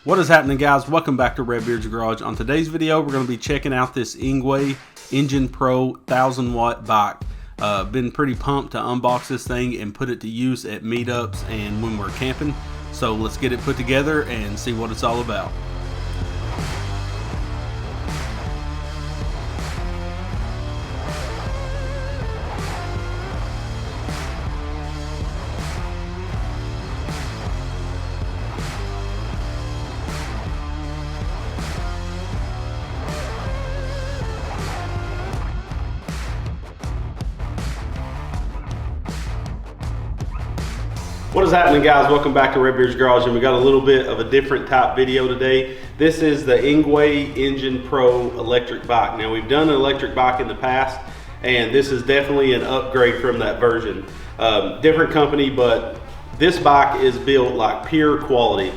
What is happening, guys? Welcome back to Redbeard's Garage. On today's video, we're going to be checking out this Engwe Engine Pro 1000 watt bike. Been pretty pumped to unbox this thing and put it to use at meetups and when we're camping. So let's get it put together and see what it's all about. What is happening, guys? Welcome back to Redbeard's Garage, and we got a little bit of a different type video today. This is the Engwe Engine Pro electric bike. Now, we've done an electric bike in the past, and this is definitely an upgrade from that version. Different company, but this bike is built like pure quality.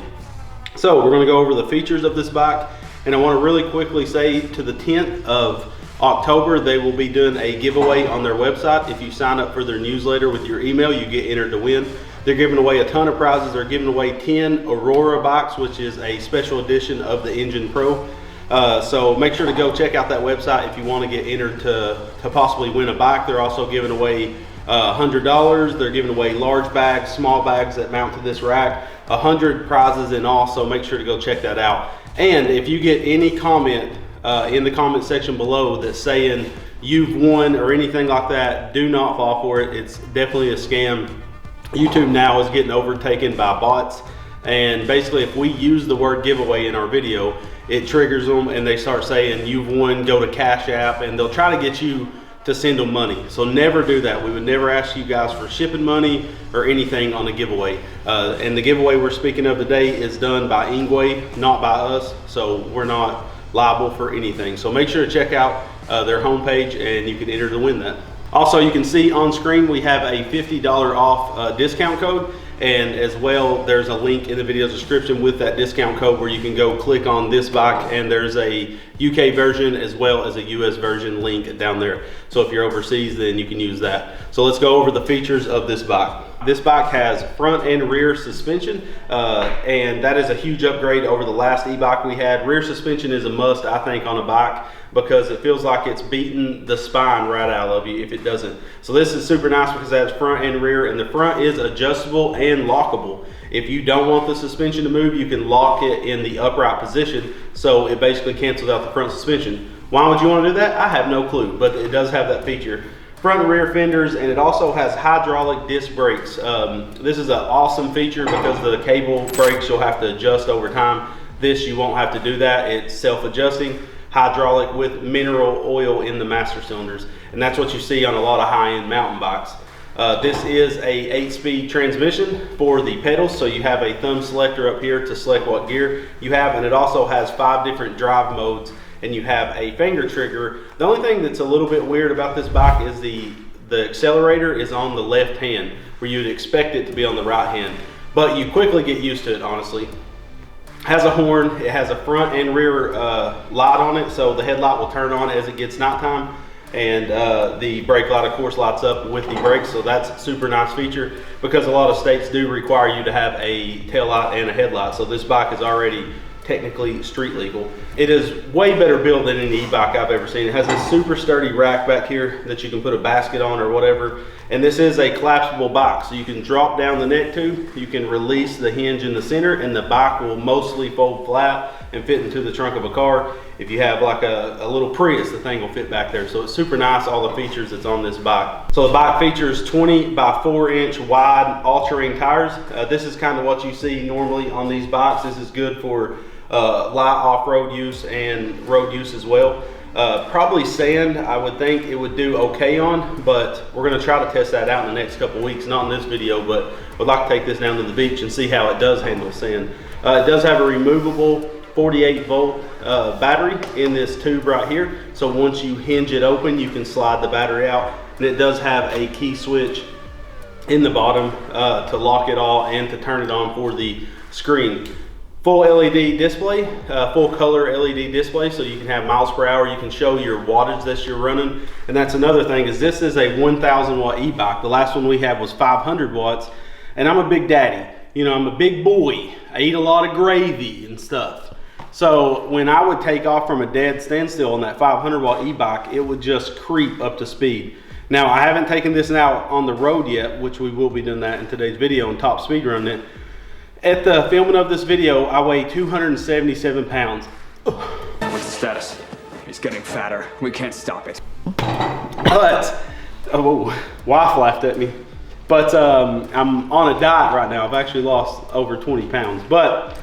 So we're going to go over the features of this bike, and I want to really quickly say to the 10th of October, they will be doing a giveaway on their website. If you sign up for their newsletter with your email, you get entered to win. They're giving away a ton of prizes. They're giving away 10 Aurora bikes, which is a special edition of the Engine Pro. So make sure to go check out that website if you want to get entered to possibly win a bike. They're also giving away $100. They're giving away large bags, small bags that mount to this rack, 100 prizes in all, so make sure to go check that out. And if you get any comment in the comment section below that's saying you've won or anything like that, do not fall for it. It's definitely a scam. YouTube now is getting overtaken by bots, and basically if we use the word giveaway in our video, it triggers them and they start saying you've won, go to Cash App, and they'll try to get you to send them money. So never do that. We would never ask you guys for shipping money or anything on a giveaway. And the giveaway we're speaking of today is done by Engwe, not by us, so we're not liable for anything. So make sure to check out their homepage and you can enter to win that. Also, you can see on screen we have a $50 off discount code, and as well there's a link in the video description with that discount code where you can go click on this bike, and there's a UK version as well as a US version link down there. So if you're overseas, then you can use that. So let's go over the features of this bike. This bike has front and rear suspension, and that is a huge upgrade over the last e-bike we had. Rear suspension is a must, I think, on a bike, because it feels like it's beating the spine right out of you if it doesn't. So this is super nice because it has front and rear, and the front is adjustable and lockable. If you don't want the suspension to move, you can lock it in the upright position, so it basically cancels out the front suspension. Why would you want to do that? I have no clue, but it does have that feature. Front and rear fenders, and it also has hydraulic disc brakes. This is an awesome feature because the cable brakes you'll have to adjust over time. This, you won't have to do that. It's self-adjusting, hydraulic with mineral oil in the master cylinders, and that's what you see on a lot of high-end mountain bikes. This is a 8-speed transmission for the pedals, so you have a thumb selector up here to select what gear you have, and it also has 5 different drive modes, and you have a finger trigger. The only thing that's a little bit weird about this bike is the accelerator is on the left hand, where you'd expect it to be on the right hand, but you quickly get used to it, honestly. Has a horn, it has a front and rear light on it, so the headlight will turn on as it gets nighttime, and the brake light of course lights up with the brakes, so that's a super nice feature because a lot of states do require you to have a tail light and a headlight, so this bike is already technically street legal. It is way better built than any e-bike I've ever seen. It has a super sturdy rack back here that you can put a basket on or whatever, and this is a collapsible bike, so you can drop down the neck tube, you can release the hinge in the center, and the bike will mostly fold flat and fit into the trunk of a car. If you have like a little Prius, the thing will fit back there. So it's super nice, all the features that's on this bike. So the bike features 20 by 4 inch wide all-terrain tires. This is kind of what you see normally on these bikes. This is good for light off-road use and road use as well. Probably sand, I would think it would do okay on, but we're going to try to test that out in the next couple weeks. Not in this video, but we'd like to take this down to the beach and see how it does handle sand. It does have a removable 48 volt battery in this tube right here, so once you hinge it open you can slide the battery out, and it does have a key switch in the bottom to lock it all and to turn it on for the screen. Full LED display, full color LED display, so you can have miles per hour, you can show your wattage that you're running, and that's another thing, is this is a 1000 watt e-bike. The last one we had was 500 watts, and I'm a big daddy. You know, I'm a big boy. I eat a lot of gravy and stuff. So when I would take off from a dead standstill on that 500 watt e-bike, it would just creep up to speed. Now I haven't taken this out on the road yet, which we will be doing that in today's video on top speed running it. At the filming of this video, I weigh 277 pounds. What's the status? He's getting fatter. We can't stop it. But, oh, wife laughed at me. But I'm on a diet right now. I've actually lost over 20 pounds. But,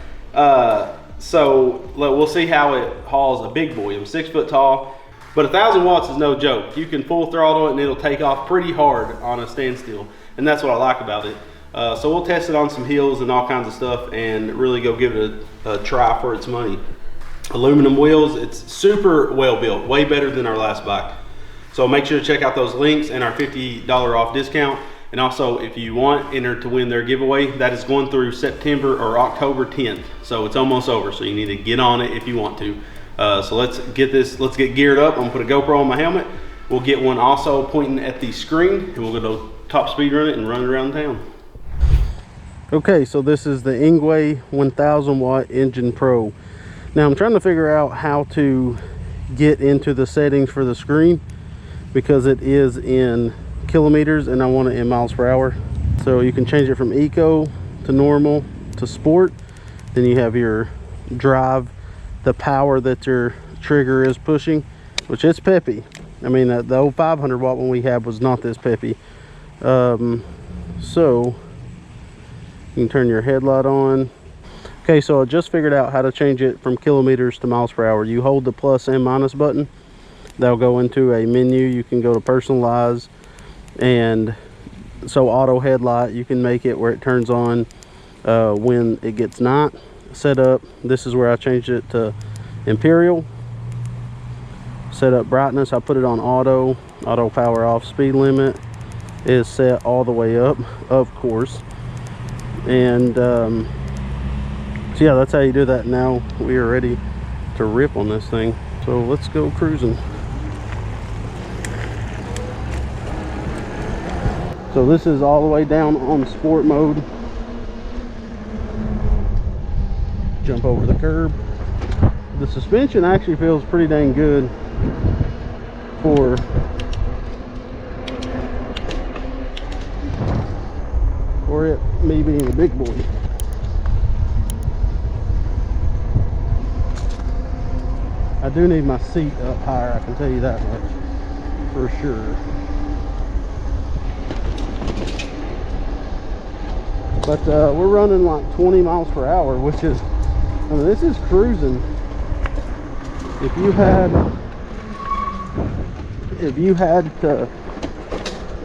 so we'll see how it hauls a big boy. I'm 6 foot tall, but 1,000 watts is no joke. You can full throttle it and it'll take off pretty hard on a standstill. And that's what I like about it. So we'll test it on some hills and all kinds of stuff and really go give it a try for its money. Aluminum wheels, it's super well built, way better than our last bike. So make sure to check out those links and our $50 off discount. And also, if you want, enter to win their giveaway. That is going through September or October 10th. So it's almost over, so you need to get on it if you want to. So let's get geared up. I'm gonna put a GoPro on my helmet. We'll get one also pointing at the screen, and we'll go to top speed run it and run it around town. Okay, so this is the Engwe 1000 watt Engine Pro. Now I'm trying to figure out how to get into the settings for the screen because it is in kilometers and I want it in miles per hour. So you can change it from eco to normal to sport. Then you have your drive, the power that your trigger is pushing, which is peppy. I mean, the old 500 watt one we had was not this peppy. So you can turn your headlight on. Okay, so I just figured out how to change it from kilometers to miles per hour. You hold the plus and minus button. That'll go into a menu. You can go to personalize, and so auto headlight, you can make it where it turns on when it gets night. Set up, this is where I changed it to Imperial. Set up brightness, I put it on auto power off. Speed limit is set all the way up, of course. And so yeah, that's how you do that. Now we are ready to rip on this thing, so let's go cruising. So this is all the way down on sport mode. Jump over the curb. The suspension actually feels pretty dang good for it me being a big boy. I do need my seat up higher, I can tell you that much for sure. But we're running like 20 miles per hour, which is, I mean, this is cruising. If you had to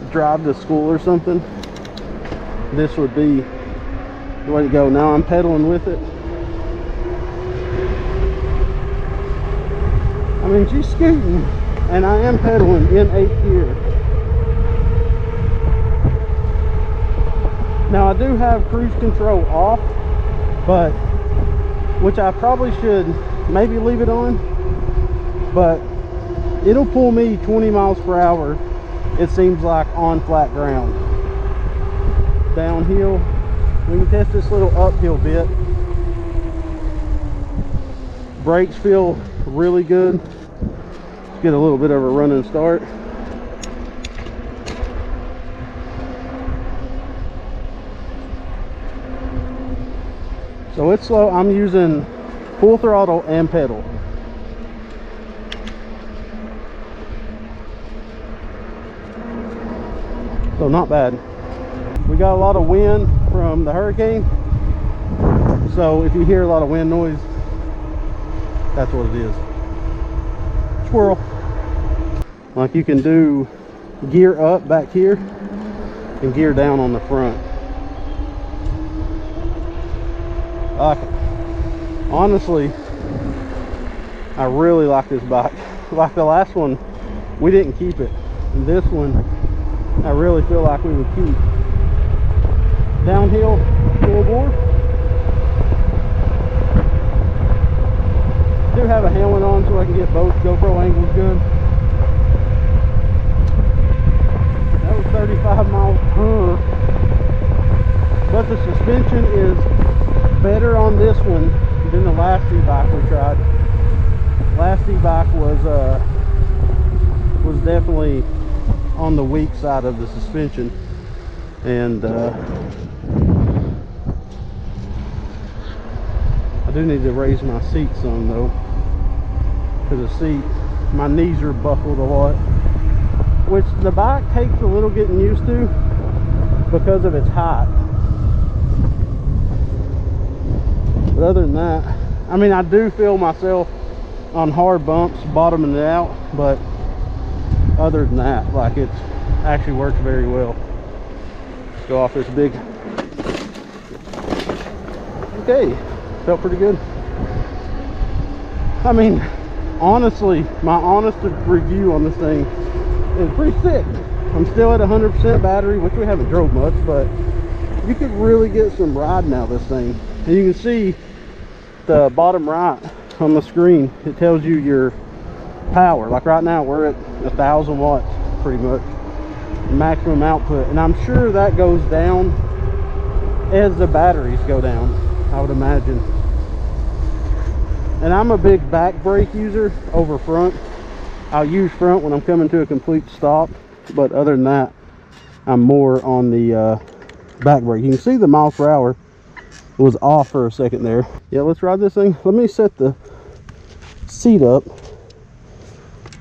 drive to school or something, this would be the way to go. Now I'm pedaling with it. I mean, she's scooting, and I am pedaling in 8th gear. Now I do have cruise control off, but which I probably should maybe leave it on, but it'll pull me 20 miles per hour, it seems like, on flat ground. Downhill, we can test this little uphill bit. Brakes feel really good. Let's get a little bit of a running start. So it's slow. I'm using full throttle and pedal. So not bad. We got a lot of wind from the hurricane. So if you hear a lot of wind noise, that's what it is. Squirrel. Like you can do gear up back here and gear down on the front. I like it. Honestly, I really like this bike. Like the last one, we didn't keep it. And this one, I really feel like we would keep. Downhill, full bore. Do have a helmet on so I can get both GoPro angles good. That was 35 miles per. But the suspension is better on this one than the last e-bike we tried. Last e-bike was definitely on the weak side of the suspension, and I do need to raise my seat some though, because the seat, my knees are buckled a lot, which the bike takes a little getting used to because of its height. But other than that, I mean, I do feel myself on hard bumps bottoming it out, but other than that, like, it actually works very well. Let's go off this big. Okay, felt pretty good. I mean, honestly, my honest review on this thing is pretty sick. I'm still at 100% battery, which we haven't drove much, but you could really get some riding out of this thing. And you can see the bottom right on the screen, it tells you your power. Like right now we're at 1,000 watts pretty much, maximum output, and I'm sure that goes down as the batteries go down, I would imagine. And I'm a big back brake user over front. I'll use front when I'm coming to a complete stop, but other than that, I'm more on the back brake. You can see the miles per hour was off for a second there. Yeah, let's ride this thing. Let me set the seat up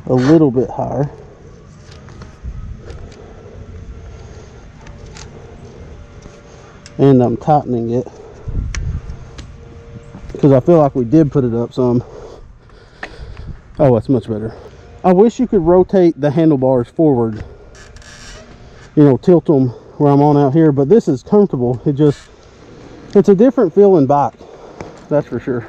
a little bit higher. And I'm tightening it because I feel like we did put it up some. Oh, that's much better. I wish you could rotate the handlebars forward, you know, tilt them where I'm on out here, but this is comfortable. It's a different feeling bike, that's for sure.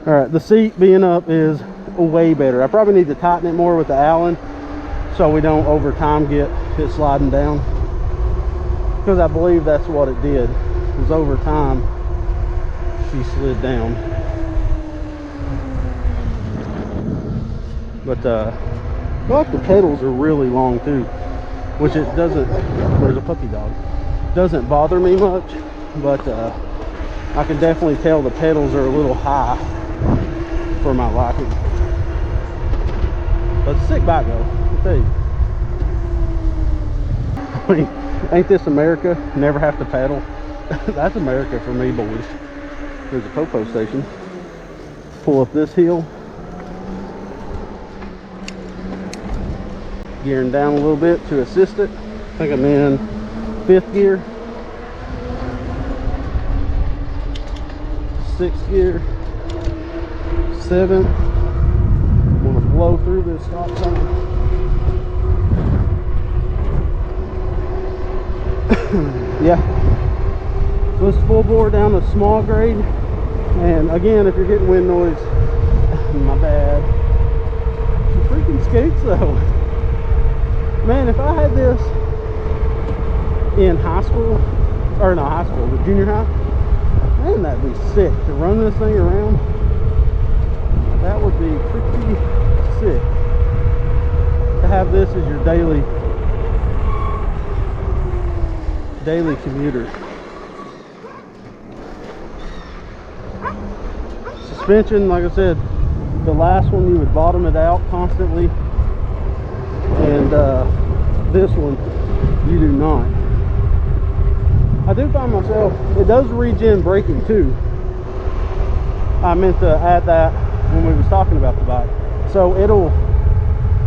All right, the seat being up is way better. I probably need to tighten it more with the Allen so we don't over time get it sliding down, because I believe that's what it did, was over time she slid down. But I feel like the pedals are really long too, which it doesn't, there's a puppy dog, doesn't bother me much, but I can definitely tell the pedals are a little high for my liking. But it's a sick bike though, I'll tell you. I mean, ain't this America? Never have to pedal. That's America for me, boys. There's a popo station. Pull up this hill. Gearing down a little bit to assist it. I think I'm in 5th gear. 6th gear. 7th. I'm gonna blow through this stop sign. Yeah, so it's full bore down to small grade, and again, if you're getting wind noise, my bad. She freaking skates though. Man, if I had this in high school, or not high school, but junior high, man, that'd be sick to run this thing around. That would be pretty sick to have this as your daily commuter. Suspension, like I said, the last one you would bottom it out constantly, and this one you do not. I do find myself, it does regen braking too. I meant to add that when we was talking about the bike. So it'll,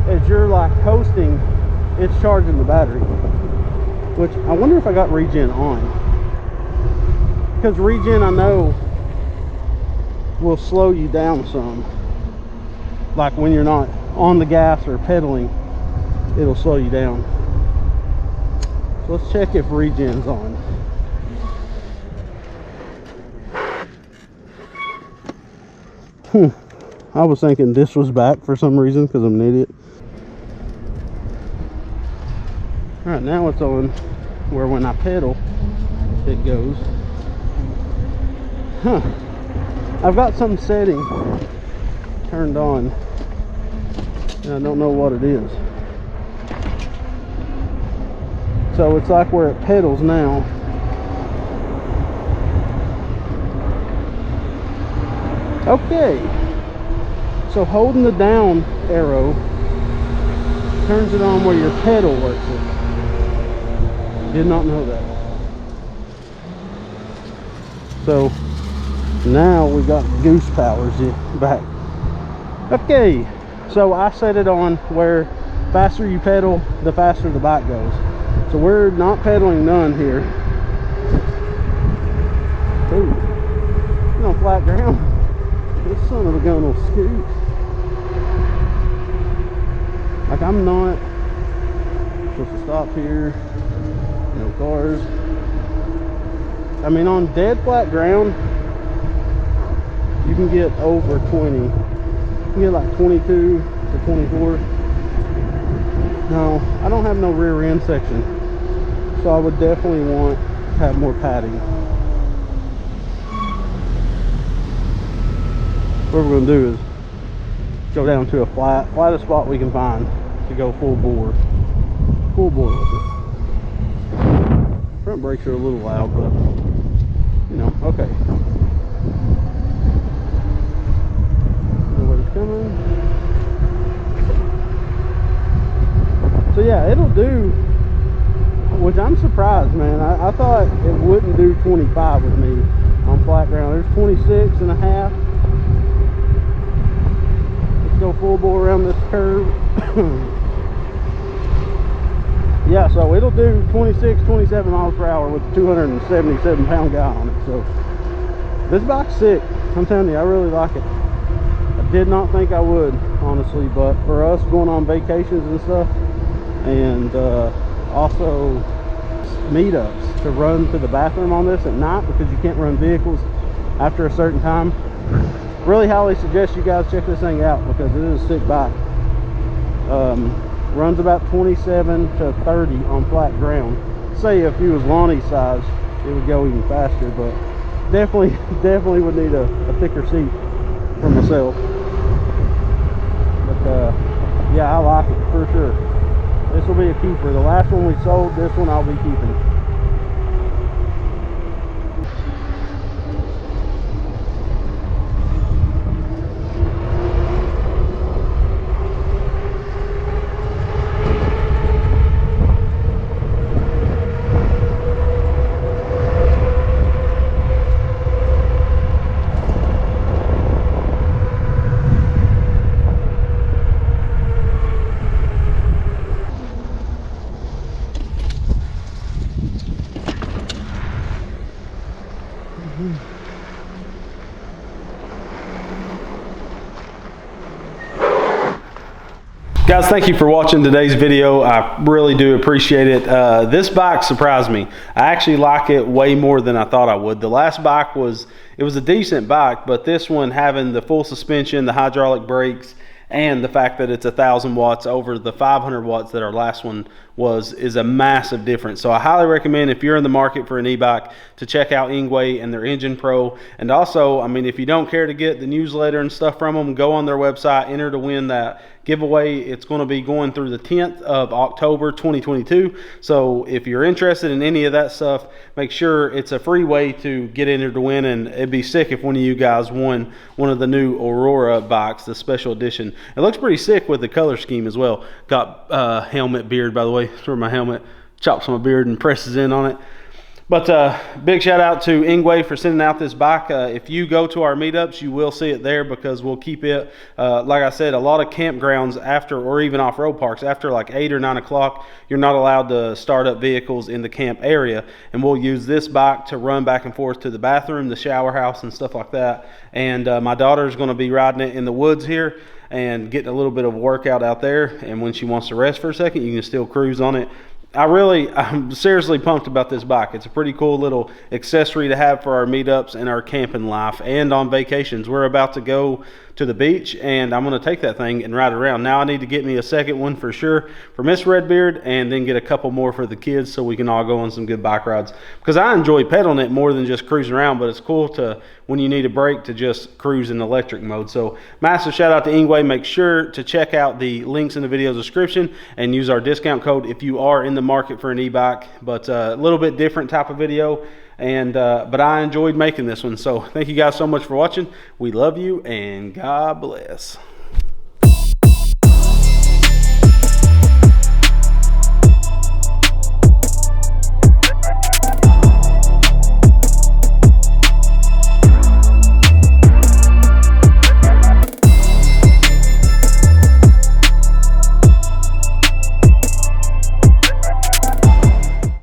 as you're like coasting, it's charging the battery. Which I wonder if I got regen on, because regen I know will slow you down some. Like when you're not on the gas or pedaling, it'll slow you down. So let's check if regen's on. I was thinking this was back for some reason because I'm an idiot. Alright, now it's on where when I pedal it goes. I've got some setting turned on and I don't know what it is. So it's like where it pedals now, Okay, so holding the down arrow turns it on where your pedal works it. Did not know that. So now we got goose powers back. Okay, so I set it on where faster you pedal, the faster the bike goes. So we're not pedaling none here. Ooh, it's on flat ground. This son of a gun will scoot. Like, I'm not supposed to stop here. No cars. I mean, on dead flat ground, you can get over 20. You can get like 22 to 24. No, I don't have no rear end section, so I would definitely want to have more padding. What we're going to do is go down to a flattest spot we can find to go full bore with it. Front brakes are a little loud, but you know, okay. Nobody's coming. So yeah, it'll do, which I'm surprised, man. I thought it wouldn't do 25 with me on flat ground. There's 26 and a half. Go full bore around this curve. Yeah, so it'll do 26, 27 miles per hour with a 277 pound guy on it. So this bike's sick. I'm telling you, I really like it. I did not think I would, honestly, but for us going on vacations and stuff, and also meetups, to run to the bathroom on this at night, because you can't run vehicles after a certain time, really highly suggest you guys check this thing out, because it is a sick bike. Runs about 27 to 30 on flat ground. Say if you was Lonnie's size, it would go even faster, but definitely would need a thicker seat for myself. But yeah, I like it for sure. This will be a keeper. The last one we sold, this one I'll be keeping. Guys, thank you for watching today's video. I really do appreciate it. This bike surprised me. I actually like it way more than I thought I would. The last bike was a decent bike, but this one, having the full suspension, the hydraulic brakes, and the fact that it's 1,000 watts over the 500 watts that our last one is a massive difference. So I highly recommend, if you're in the market for an e-bike, to check out Engwe and their Engine Pro. And also, I mean, if you don't care to get the newsletter and stuff from them, go on their website, enter to win that giveaway. It's going to be going through the 10th of October 2022. So if you're interested in any of that stuff, make sure it's a free way to get entered to win. And it'd be sick if one of you guys won one of the new Aurora bikes, the special edition. It looks pretty sick with the color scheme as well. Got helmet beard, by the way. That's where my helmet chops my beard and presses in on it. But big shout out to Engwe for sending out this bike. If you go to our meetups, you will see it there, because we'll keep it, like I said, a lot of campgrounds after, or even off-road parks, after like 8 or 9 o'clock, you're not allowed to start up vehicles in the camp area. And we'll use this bike to run back and forth to the bathroom, the shower house, and stuff like that. And my daughter's going to be riding it in the woods here and getting a little bit of workout out there. And when she wants to rest for a second, you can still cruise on it. I'm seriously pumped about this bike. It's a pretty cool little accessory to have for our meetups and our camping life and on vacations. We're about to go to the beach, and I'm going to take that thing and ride around. Now I need to get me a second one for sure for Miss Redbeard, and then get a couple more for the kids so we can all go on some good bike rides, because I enjoy pedaling it more than just cruising around. But it's cool to, when you need a break, to just cruise in electric mode. So massive shout out to Engwe. Make sure to check out the links in the video description and use our discount code if you are in the market for an e-bike. But a little bit different type of video. And but I enjoyed making this one. So thank you guys so much for watching. We love you and God bless.